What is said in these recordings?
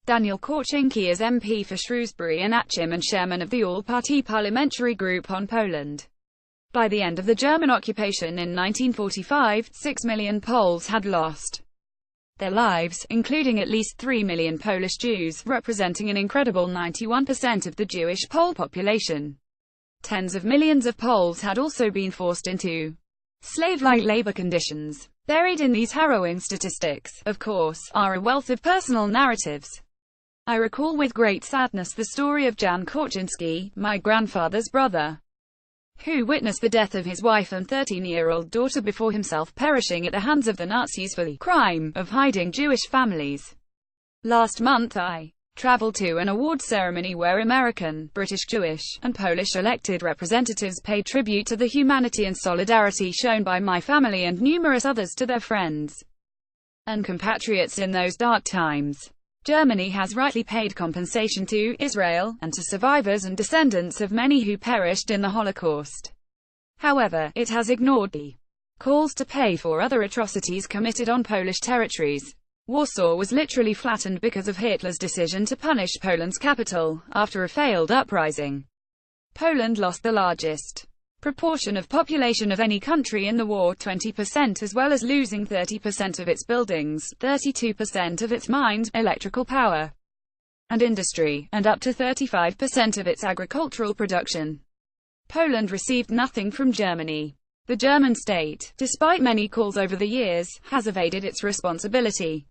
Jan Kawczynski is MP for Shrewsbury and Atcham and chairman of the AllParty Parliamentary Group on Poland. By the end of the German occupation in 1945, 6 million Poles had lost their lives, including at least 3 million Polish Jews, representing an incredible 91% of the Jewish Pole population. Tens of millions of Poles had also been forced into slave-like labor conditions. Buried in these harrowing statistics, of course, are a wealth of personal narratives. I recall with great sadness the story of Jan Kawczynski, my grandfather's brother, who witnessed the death of his wife and 13-year-old daughter before himself perishing at the hands of the Nazis for the crime of hiding Jewish families. Last month I traveled to an awards ceremony where American, British, Jewish, and Polish elected representatives paid tribute to the humanity and solidarity shown by my family and numerous others to their friends and compatriots in those dark times. Germany has rightly paid compensation to Israel, and to survivors and descendants of many who perished in the Holocaust. However, it has ignored the calls to pay for other atrocities committed on Polish territories. Warsaw was literally flattened because of Hitler's decision to punish Poland's capital, after a failed uprising. Poland lost the largest proportion of population of any country in the war, 20%, as well as losing 30% of its buildings, 32% of its mines, electrical power, and industry, and up to 35% of its agricultural production. Poland received nothing from Germany. The German state, despite many calls over the years, has evaded its responsibility,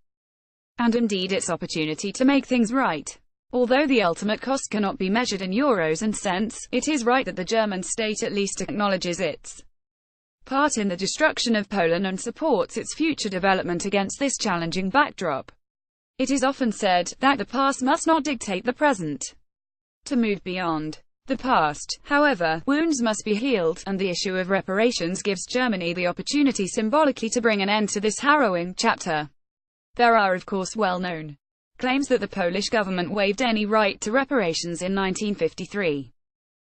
and indeed its opportunity to make things right. Although the ultimate cost cannot be measured in euros and cents, it is right that the German state at least acknowledges its part in the destruction of Poland and supports its future development against this challenging backdrop. It is often said that the past must not dictate the present. To move beyond the past, however, wounds must be healed, and the issue of reparations gives Germany the opportunity symbolically to bring an end to this harrowing chapter. There are of course well-known claims that the Polish government waived any right to reparations in 1953.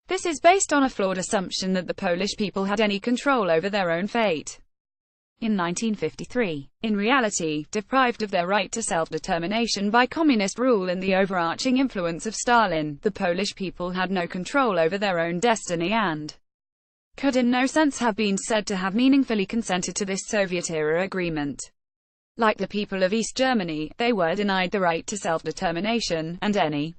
This is based on a flawed assumption that the Polish people had any control over their own fate in 1953. In reality, deprived of their right to self-determination by communist rule and the overarching influence of Stalin, the Polish people had no control over their own destiny and could in no sense have been said to have meaningfully consented to this Soviet-era agreement. Like the people of East Germany, they were denied the right to self-determination, and any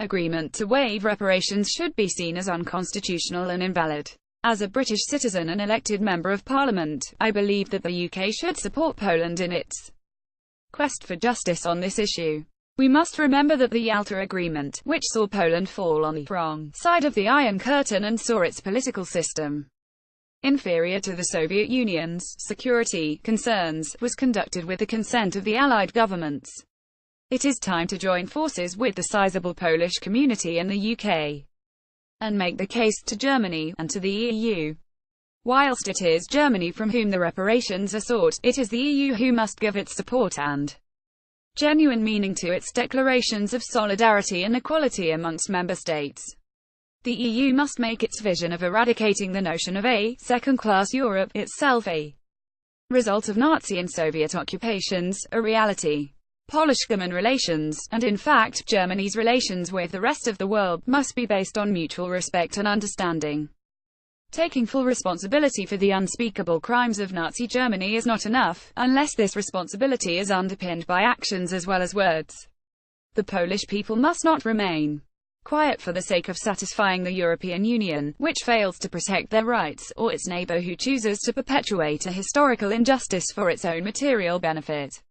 agreement to waive reparations should be seen as unconstitutional and invalid. As a British citizen and elected member of Parliament, I believe that the UK should support Poland in its quest for justice on this issue. We must remember that the Yalta Agreement, which saw Poland fall on the wrong side of the Iron Curtain and saw its political system inferior to the Soviet Union's security concerns, was conducted with the consent of the Allied governments. It is time to join forces with the sizable Polish community in the UK and make the case to Germany, and to the EU. Whilst it is Germany from whom the reparations are sought, it is the EU who must give its support and genuine meaning to its declarations of solidarity and equality amongst member states. The EU must make its vision of eradicating the notion of a second-class Europe, itself a result of Nazi and Soviet occupations, a reality. Polish-German relations, and in fact, Germany's relations with the rest of the world, must be based on mutual respect and understanding. Taking full responsibility for the unspeakable crimes of Nazi Germany is not enough, unless this responsibility is underpinned by actions as well as words. The Polish people must not remain quiet for the sake of satisfying the European Union, which fails to protect their rights, or its neighbour who chooses to perpetuate a historical injustice for its own material benefit.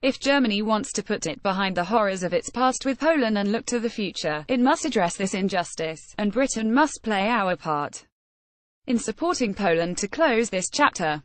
If Germany wants to put it behind the horrors of its past with Poland and look to the future, it must address this injustice, and Britain must play our part in supporting Poland to close this chapter.